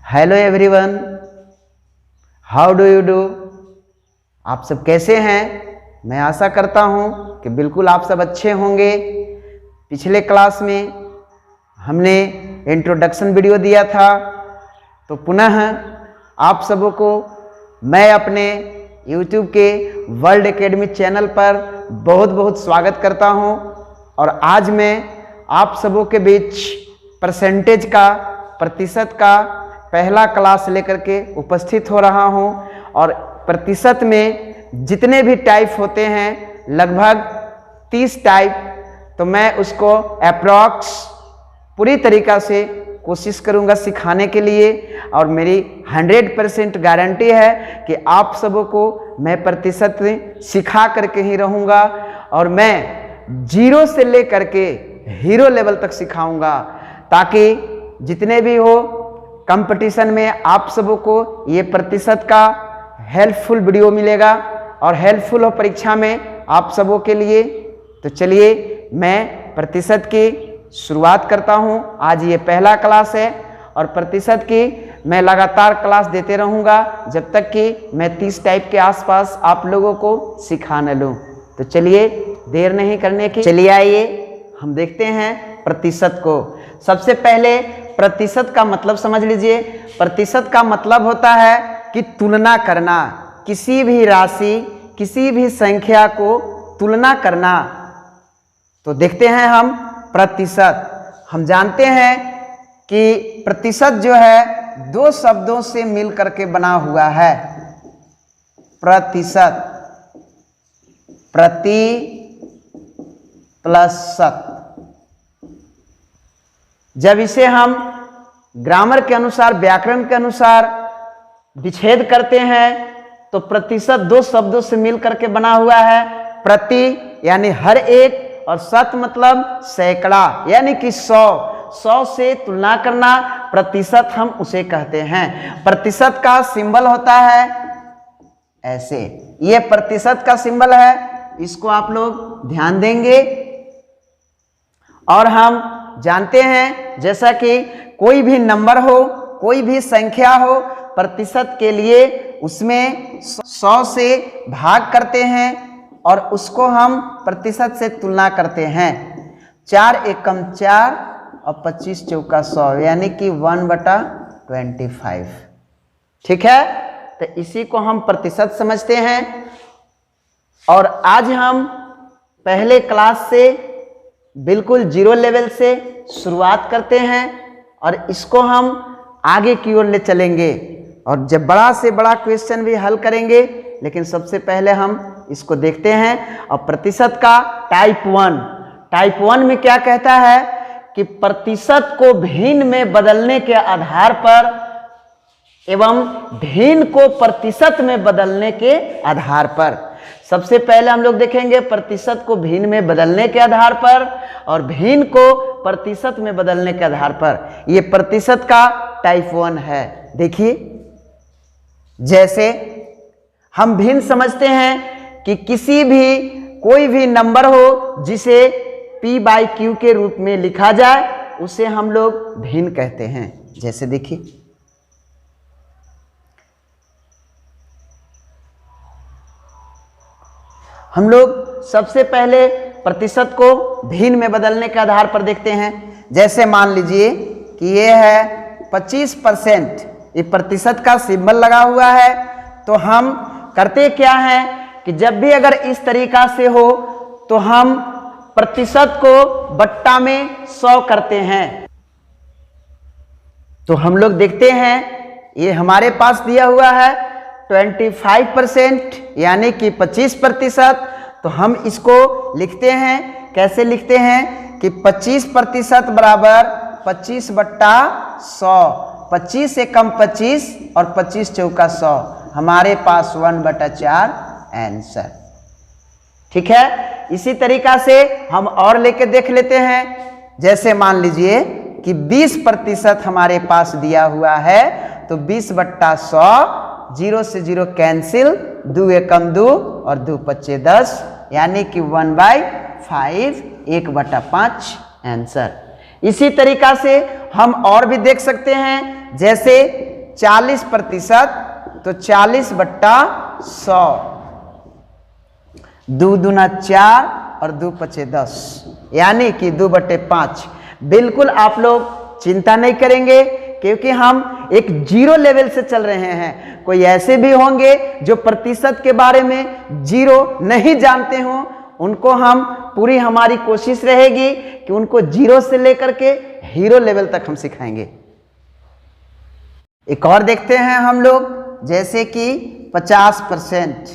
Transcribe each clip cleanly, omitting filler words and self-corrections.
Hello everyone, how do you do. आप सब कैसे हैं? मैं आशा करता हूं कि बिल्कुल आप सब अच्छे होंगे। पिछले क्लास में हमने इंट्रोडक्शन वीडियो दिया था, तो पुनः आप सबों को मैं अपने YouTube के वर्ल्ड एकेडमी चैनल पर बहुत बहुत स्वागत करता हूं। और आज मैं आप सबों के बीच परसेंटेज का, प्रतिशत का पहला क्लास लेकर के उपस्थित हो रहा हूं। और प्रतिशत में जितने भी टाइप होते हैं, लगभग 30 टाइप, तो मैं उसको अप्रॉक्स पूरी तरीक़ा से कोशिश करूंगा सिखाने के लिए। और मेरी 100% गारंटी है कि आप सबों को मैं प्रतिशत सिखा करके ही रहूंगा। और मैं 0 से लेकर के हीरो लेवल तक सिखाऊंगा, ताकि जितने भी हो कंपटीशन में आप सबों को ये प्रतिशत का हेल्पफुल वीडियो मिलेगा और हेल्पफुल हो परीक्षा में आप सबों के लिए। तो चलिए मैं प्रतिशत की शुरुआत करता हूँ। आज ये पहला क्लास है और प्रतिशत की मैं लगातार क्लास देते रहूँगा जब तक कि मैं 30 टाइप के आसपास आप लोगों को सिखा न लूँ। तो चलिए देर नहीं करने की, चलिए आइए हम देखते हैं प्रतिशत को। सबसे पहले प्रतिशत का मतलब समझ लीजिए। प्रतिशत का मतलब होता है कि तुलना करना, किसी भी राशि, किसी भी संख्या को तुलना करना। तो देखते हैं हम प्रतिशत। हम जानते हैं कि प्रतिशत जो है 2 शब्दों से मिल करके बना हुआ है। प्रतिशत, प्रति प्लस शत। जब इसे हम ग्रामर के अनुसार, व्याकरण के अनुसार विच्छेद करते हैं तो प्रतिशत 2 शब्दों से मिल करके बना हुआ है। प्रति यानी हर एक, और शत मतलब सैकड़ा यानी कि 100 से तुलना करना, प्रतिशत हम उसे कहते हैं। प्रतिशत का सिंबल होता है ऐसे, ये प्रतिशत का सिंबल है, इसको आप लोग ध्यान देंगे। और हम जानते हैं जैसा कि कोई भी नंबर हो, कोई भी संख्या हो, प्रतिशत के लिए उसमें 100 से भाग करते हैं और उसको हम प्रतिशत से तुलना करते हैं। 4 एकम 4 और 25 चौका 100 यानी कि 1/25। ठीक है, तो इसी को हम प्रतिशत समझते हैं। और आज हम पहले क्लास से बिल्कुल 0 लेवल से शुरुआत करते हैं और इसको हम आगे की ओर ले चलेंगे और जब बड़ा से बड़ा क्वेश्चन भी हल करेंगे। लेकिन सबसे पहले हम इसको देखते हैं। और प्रतिशत का टाइप 1, टाइप 1 में क्या कहता है कि प्रतिशत को भिन्न में बदलने के आधार पर एवं भिन्न को प्रतिशत में बदलने के आधार पर। सबसे पहले हम लोग देखेंगे प्रतिशत को भिन्न में बदलने के आधार पर और भिन्न को प्रतिशत में बदलने के आधार पर। ये प्रतिशत का टाइप 1 है। देखिए, जैसे हम भिन्न समझते हैं कि किसी भी कोई भी नंबर हो जिसे p/q के रूप में लिखा जाए, उसे हम लोग भिन्न कहते हैं। जैसे देखिए, हम लोग सबसे पहले प्रतिशत को भिन्न में बदलने के आधार पर देखते हैं। जैसे मान लीजिए कि ये है 25%, ये प्रतिशत का सिंबल लगा हुआ है। तो हम करते क्या हैं कि जब भी अगर इस तरीका से हो तो हम प्रतिशत को बट्टा में 100 करते हैं। तो हम लोग देखते हैं, ये हमारे पास दिया हुआ है 25% यानी कि 25%। तो हम इसको लिखते हैं, कैसे लिखते हैं कि 25% बराबर 25/100। 25 एकम 25 और 25 चौका 100, हमारे पास 1/4 आंसर। ठीक है, इसी तरीका से हम और लेके देख लेते हैं। जैसे मान लीजिए कि 20% हमारे पास दिया हुआ है, तो 20/100, 0 से 0 कैंसिल, 2 एकम 2 और 2 पच्चे 10 यानी कि 1/5, 1/5 आंसर। इसी तरीका से हम और भी देख सकते हैं। जैसे 40%, तो 40/100। 2 दूना 4 और 2 पचे 10, यानी कि 2/5। बिल्कुल आप लोग चिंता नहीं करेंगे, क्योंकि हम एक जीरो लेवल से चल रहे हैं। कोई ऐसे भी होंगे जो प्रतिशत के बारे में जीरो नहीं जानते हों, उनको हम पूरी हमारी कोशिश रहेगी कि उनको जीरो से लेकर के हीरो लेवल तक हम सिखाएंगे। एक और देखते हैं हम लोग, जैसे कि 50%,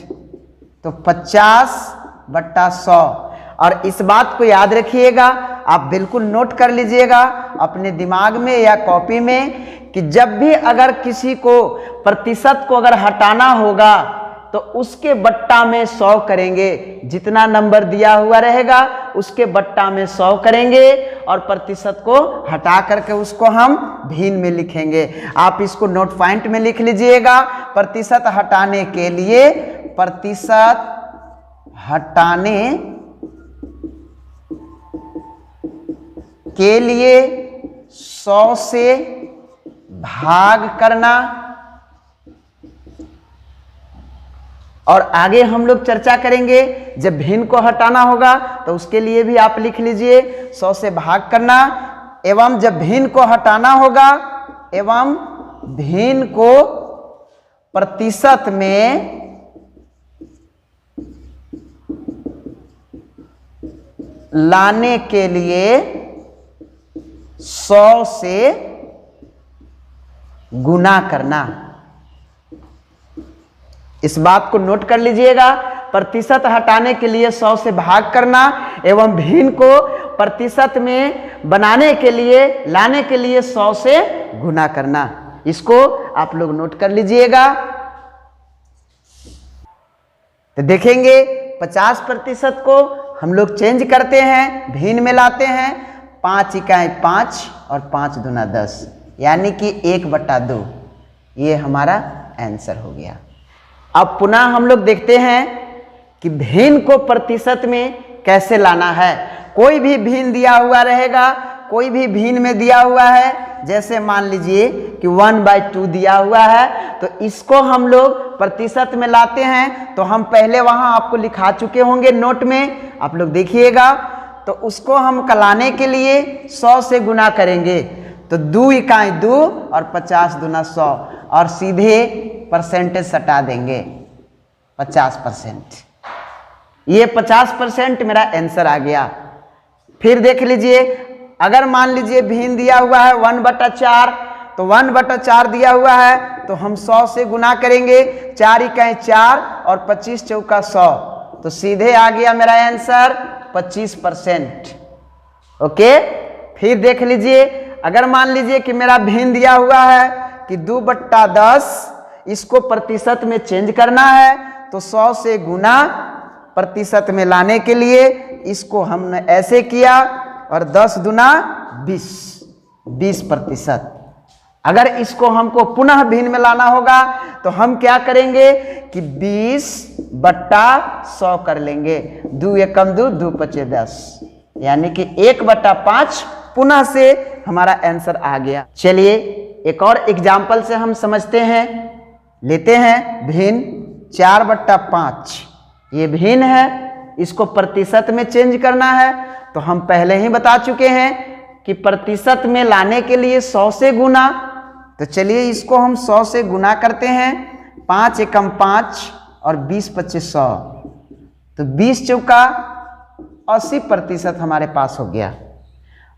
तो 50/100। और इस बात को याद रखिएगा, आप बिल्कुल नोट कर लीजिएगा अपने दिमाग में या कॉपी में, कि जब भी अगर किसी को प्रतिशत को अगर हटाना होगा तो उसके बट्टा में 100 करेंगे। जितना नंबर दिया हुआ रहेगा उसके बट्टा में 100 करेंगे और प्रतिशत को हटा करके उसको हम भिन्न में लिखेंगे। आप इसको नोट पॉइंट में लिख लीजिएगा। प्रतिशत हटाने के लिए, प्रतिशत हटाने के लिए 100 से भाग करना। और आगे हम लोग चर्चा करेंगे, जब भिन्न को हटाना होगा तो उसके लिए भी आप लिख लीजिए 100 से भाग करना। एवं जब भिन्न को हटाना होगा, एवं भिन्न को प्रतिशत में लाने के लिए 100 से गुना करना। इस बात को नोट कर लीजिएगा। प्रतिशत हटाने के लिए 100 से भाग करना एवं भिन्न को प्रतिशत में बनाने के लिए, लाने के लिए 100 से गुना करना। इसको आप लोग नोट कर लीजिएगा। तो देखेंगे 50% को हम लोग चेंज करते हैं, भिन्न में लाते हैं। 5 इकाई 5 और 5 दूना 10, यानी कि 1/2। ये हमारा आंसर हो गया। अब पुनः हम लोग देखते हैं कि भिन्न को प्रतिशत में कैसे लाना है। कोई भी भिन्न दिया हुआ रहेगा, कोई भी भिन्न में दिया हुआ है, जैसे मान लीजिए कि 1/2 दिया हुआ है, तो इसको हम लोग प्रतिशत में लाते हैं। तो हम पहले वहां आपको लिखा चुके होंगे नोट में, आप लोग देखिएगा। तो उसको हम लाने के लिए 100 से गुना करेंगे, तो 2 इकाई 2 और 50 दूना 100, और सीधे परसेंटेज सटा देंगे 50%। ये 50% मेरा आंसर आ गया। फिर देख लीजिए, अगर मान लीजिए भिन्न दिया हुआ है 1/4, तो 1/4 दिया हुआ है तो हम 100 से गुना करेंगे। 4 इकाई 4 और 25 चौका 100, तो सीधे आ गया मेरा आंसर 25%। ओके। फिर देख लीजिए, अगर मान लीजिए कि मेरा भिन्न दिया हुआ है कि 2/10, इसको प्रतिशत में चेंज करना है, तो 100 से गुना प्रतिशत में लाने के लिए इसको हमने ऐसे किया, और 10 दूना 20%। अगर इसको हमको पुनः भिन्न में लाना होगा तो हम क्या करेंगे कि 20/100 कर लेंगे। 2 एकम 2, 2 पचे 10, यानी कि 1/5 पुनः से हमारा आंसर आ गया। चलिए एक और एग्जाम्पल से हम समझते हैं। लेते हैं भिन्न 4/5। ये भिन्न है, इसको प्रतिशत में चेंज करना है। तो हम पहले ही बता चुके हैं कि प्रतिशत में लाने के लिए 100 से गुना। तो चलिए इसको हम 100 से गुना करते हैं। 5 एकम 5 और 20 पचे 100, तो 20 चौका 80% हमारे पास हो गया।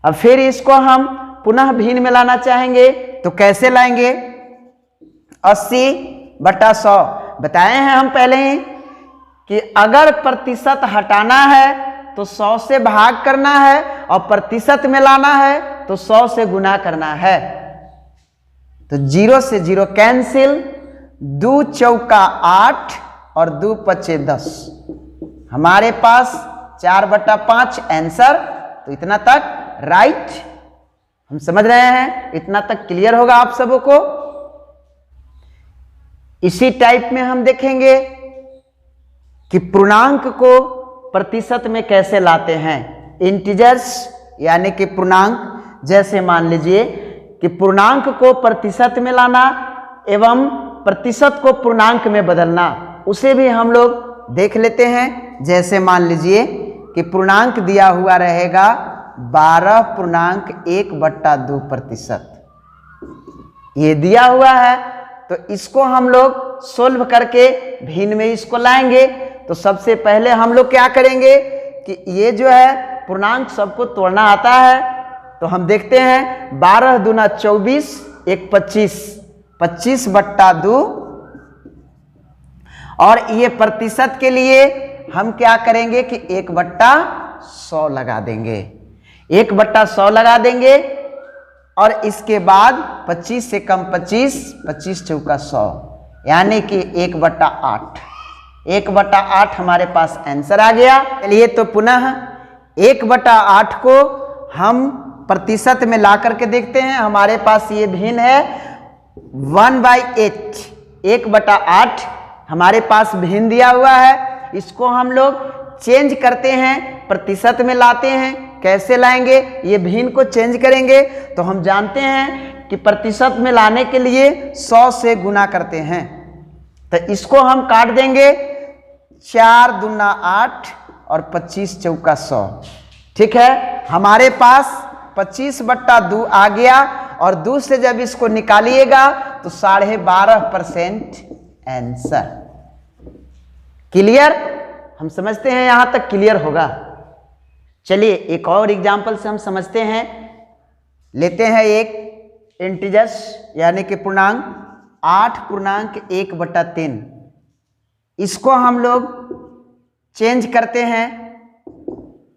अब फिर इसको हम पुनः भिन्न में लाना चाहेंगे तो कैसे लाएंगे? 80/100 बताए हैं हम पहले ही कि अगर प्रतिशत हटाना है तो 100 से भाग करना है, और प्रतिशत में लाना है तो 100 से गुना करना है। तो 0 से 0 कैंसिल, 2 चौका 8 और 2 पचे 10, हमारे पास 4/5 आंसर। तो इतना तक राइट हम समझ रहे हैं, इतना तक क्लियर होगा आप सबों को। इसी टाइप में हम देखेंगे कि पूर्णांक को प्रतिशत में कैसे लाते हैं। इंटीजर्स यानी कि पूर्णांक, जैसे मान लीजिए कि पूर्णांक को प्रतिशत में लाना एवं प्रतिशत को पूर्णांक में बदलना, उसे भी हम लोग देख लेते हैं। जैसे मान लीजिए कि पूर्णांक दिया हुआ रहेगा 12.1/2%, ये दिया हुआ है। तो इसको हम लोग सोल्व करके भिन्न में इसको लाएंगे। तो सबसे पहले हम लोग क्या करेंगे कि ये जो है पूर्णांक सबको तोड़ना आता है। तो हम देखते हैं 12 दूना 24, 1 25, 25/2। और ये प्रतिशत के लिए हम क्या करेंगे कि 1/100 लगा देंगे, 1/100 लगा देंगे। और इसके बाद 25 से कम 25, 25 चौका 100, यानी कि 1/8, 1/8 हमारे पास आंसर आ गया। चलिए तो पुनः 1/8 को हम प्रतिशत में ला करके देखते हैं। हमारे पास ये भिन्न है 1/8, 1/8 हमारे पास भिन्न दिया हुआ है। इसको हम लोग चेंज करते हैं, प्रतिशत में लाते हैं। कैसे लाएंगे? ये भिन्न को चेंज करेंगे। तो हम जानते हैं कि प्रतिशत में लाने के लिए 100 से गुना करते हैं। तो इसको हम काट देंगे, 4 दूना 8 और 25 चौका 100। ठीक है, हमारे पास 25/2 आ गया। और 2 से जब इसको निकालिएगा तो 12.5% आंसर। क्लियर? हम समझते हैं यहां तक क्लियर होगा। चलिए एक और एग्जाम्पल से हम समझते हैं। लेते हैं एक इंटीजर्स यानी कि पूर्णांक 8.1/3। इसको हम लोग चेंज करते हैं,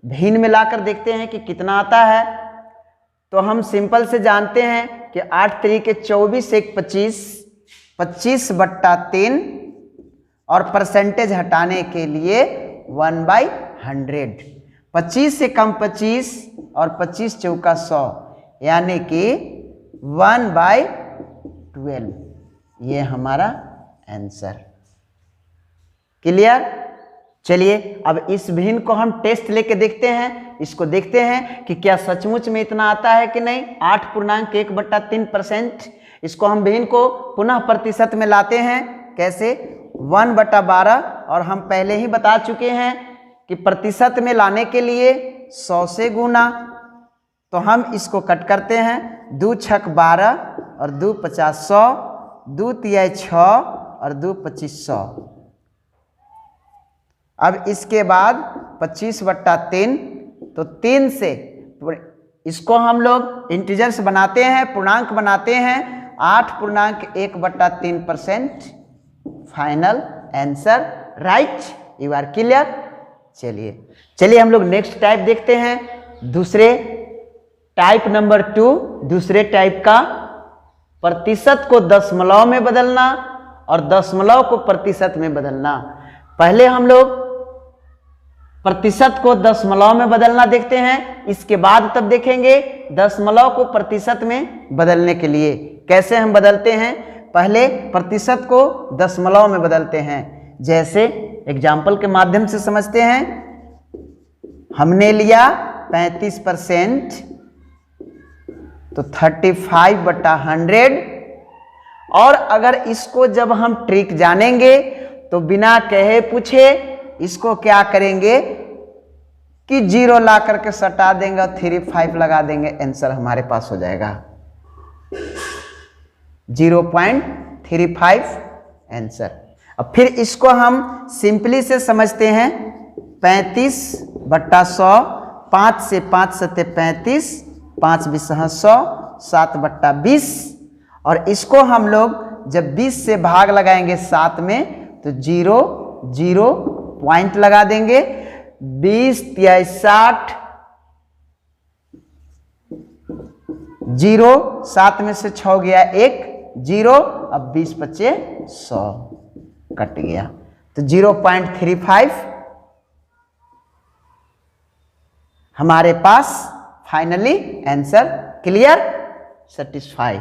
भिन्न में लाकर देखते हैं कि कितना आता है। तो हम सिंपल से जानते हैं कि 8 3 24, 1 25, 25/3 और परसेंटेज हटाने के लिए 1/100। 25 से कम 25 और 25 चौका 100, यानी कि 1/12। ये हमारा आंसर। क्लियर? चलिए अब इस भिन्न को हम टेस्ट लेके देखते हैं। इसको देखते हैं कि क्या सचमुच में इतना आता है कि नहीं। 8.1/3%। इसको हम भिन्न को पुनः प्रतिशत में लाते हैं। कैसे? 1/12। और हम पहले ही बता चुके हैं कि प्रतिशत में लाने के लिए 100 से गुना। तो हम इसको कट करते हैं, 2 छक 12 और 2 50 100, 2 तिहाई 6 और 2 25 100। अब इसके बाद 25/3, तो 3 से इसको हम लोग इंटीजर्स बनाते हैं, पूर्णांक बनाते हैं। 8.1/3% final answer. Right? You are clear? चलिए हम लोग नेक्स्ट टाइप देखते हैं। दूसरे टाइप नंबर 2, दूसरे टाइप का प्रतिशत को दशमलव में बदलना और दशमलव को प्रतिशत में बदलना। पहले हम लोग प्रतिशत को दशमलव में बदलना देखते हैं, इसके बाद तब देखेंगे दशमलव को प्रतिशत में बदलने के लिए कैसे हम बदलते हैं। पहले प्रतिशत को दशमलव में बदलते हैं। जैसे एग्जाम्पल के माध्यम से समझते हैं। हमने लिया 35%, तो 35/100। और अगर इसको जब हम ट्रिक जानेंगे तो बिना कहे पूछे इसको क्या करेंगे कि 0 ला करके सटा देंगे और 35 लगा देंगे, आंसर हमारे पास हो जाएगा 0.35 आंसर। अब फिर इसको हम सिंपली से समझते हैं। 35/100, 5 से 5 सते 35, 5 20 100, 7/20। और इसको हम लोग जब 20 से भाग लगाएंगे 7 में तो 0 0 पॉइंट लगा देंगे। 20 तिहाई 60, 0 7 में से 6 गया 1 0। अब 20 25 100 कट गया, तो 0.35 हमारे पास फाइनली आंसर। क्लियर? सेटिस्फाई।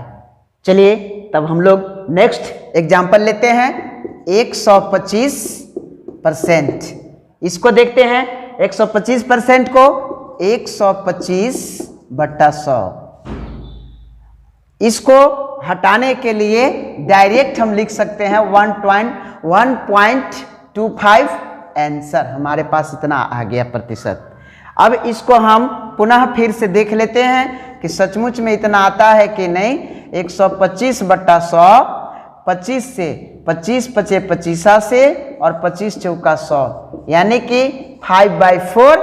चलिए तब हम लोग नेक्स्ट एग्जाम्पल लेते हैं। 125%। इसको देखते हैं। 125% को 125/100। इसको हटाने के लिए डायरेक्ट हम लिख सकते हैं 1.25 आंसर, हमारे पास इतना आ गया प्रतिशत। अब इसको हम पुनः फिर से देख लेते हैं कि सचमुच में इतना आता है कि नहीं। 125/100, 25 से 25 पचे 25 से और 25 चौका 100, यानी कि 5/4।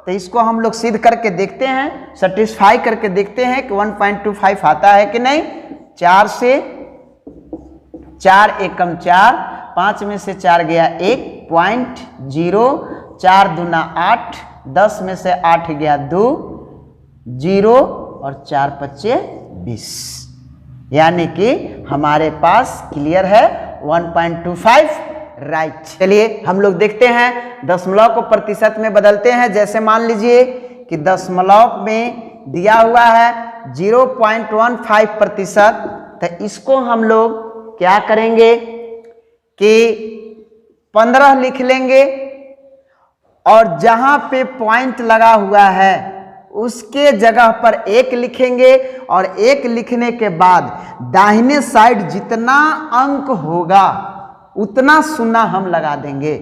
तो इसको हम लोग सिद्ध करके देखते हैं, सेटिस्फाई करके देखते हैं कि 1.25 आता है कि नहीं। 4 से 4 एकम 4, 5 में से 4 गया 1.0, 4 दूना 8, 10 में से 8 गया 2, 0 और 4 पच्चे 20, यानी कि हमारे पास क्लियर है 1.25 राइट। चलिए हम लोग देखते हैं दशमलव को प्रतिशत में बदलते हैं। जैसे मान लीजिए कि दशमलव में दिया हुआ है 0.15%, तो इसको हम लोग क्या करेंगे कि 15 लिख लेंगे और जहां पे पॉइंट लगा हुआ है उसके जगह पर 1 लिखेंगे और 1 लिखने के बाद दाहिने साइड जितना अंक होगा उतना शून्य हम लगा देंगे।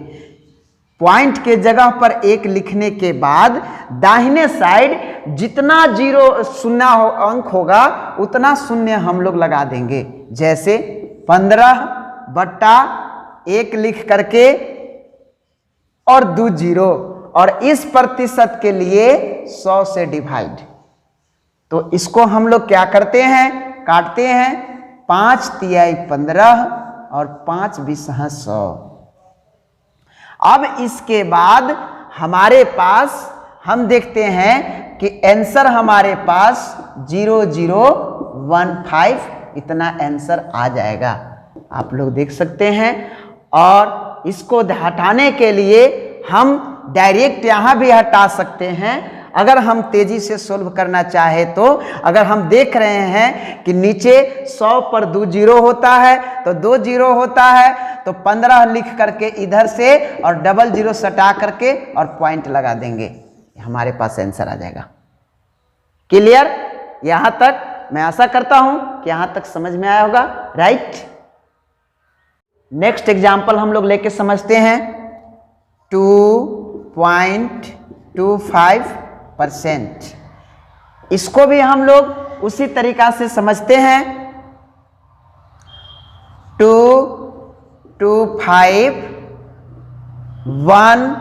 पॉइंट के जगह पर 1 लिखने के बाद दाहिने साइड जितना शून्य अंक होगा उतना शून्य हम लोग लगा देंगे। जैसे 15/1 लिख करके और 2 0, और इस प्रतिशत के लिए 100 से डिवाइड। तो इसको हम लोग क्या करते हैं, काटते हैं। 5 तिहाई 15 और 5 बीसहा 100। अब इसके बाद हमारे पास हम देखते हैं कि आंसर हमारे पास 0015 इतना आंसर आ जाएगा, आप लोग देख सकते हैं। और इसको हटाने के लिए हम डायरेक्ट यहाँ भी हटा सकते हैं। अगर हम तेजी से सोल्व करना चाहे तो अगर हम देख रहे हैं कि नीचे 100 पर 2 0 होता है तो 2 0 होता है, तो 15 लिख करके इधर से और डबल 0 सटा करके और पॉइंट लगा देंगे, हमारे पास आंसर आ जाएगा। क्लियर? यहां तक मैं आशा करता हूं कि यहां तक समझ में आया होगा, राइट। नेक्स्ट एग्जाम्पल हम लोग लेके समझते हैं 2.25%। इसको भी हम लोग उसी तरीका से समझते हैं। 2 2 5 1,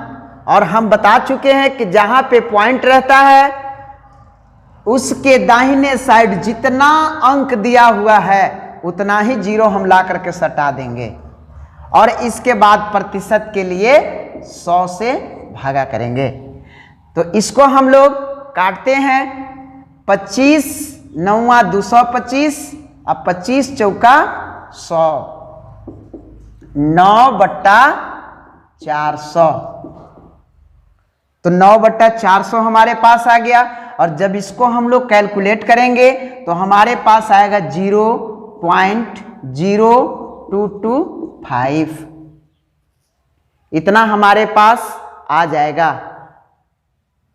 और हम बता चुके हैं कि जहां पे पॉइंट रहता है उसके दाहिने साइड जितना अंक दिया हुआ है उतना ही 0 हम ला करके सटा देंगे, और इसके बाद प्रतिशत के लिए 100 से भागा करेंगे। तो इसको हम लोग काटते हैं। 25 9 225 अब 25 चौका 100, 9/400। तो 9/400 हमारे पास आ गया, और जब इसको हम लोग कैलकुलेट करेंगे तो हमारे पास आएगा 0.0225, इतना हमारे पास आ जाएगा।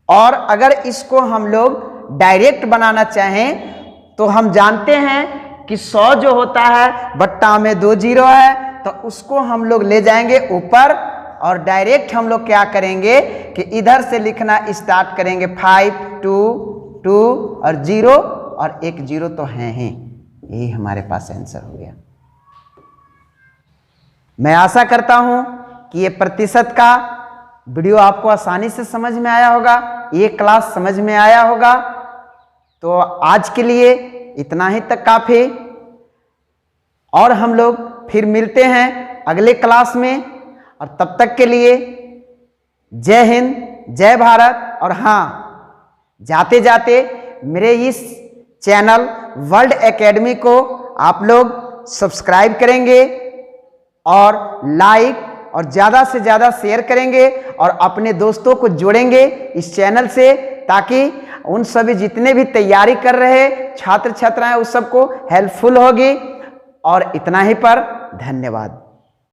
और अगर इसको हम लोग डायरेक्ट बनाना चाहें तो हम जानते हैं कि 100 जो होता है बट्टा में 2 0 है, तो उसको हम लोग ले जाएंगे ऊपर, और डायरेक्ट हम लोग क्या करेंगे कि इधर से लिखना स्टार्ट करेंगे। 5 2 2 और 0 और एक 0 तो है ही, यही हमारे पास आंसर हो गया। मैं आशा करता हूं कि ये प्रतिशत का वीडियो आपको आसानी से समझ में आया होगा, ये क्लास समझ में आया होगा। तो आज के लिए इतना ही तक काफी, और हम लोग फिर मिलते हैं अगले क्लास में, और तब तक के लिए जय हिंद, जय भारत। और हाँ, जाते जाते मेरे इस चैनल वर्ल्ड एकेडमी को आप लोग सब्सक्राइब करेंगे और लाइक और ज़्यादा से ज़्यादा शेयर करेंगे और अपने दोस्तों को जोड़ेंगे इस चैनल से, ताकि उन सभी जितने भी तैयारी कर रहे छात्र छात्राएं उस सबको हेल्पफुल होगी। और इतना ही पर धन्यवाद।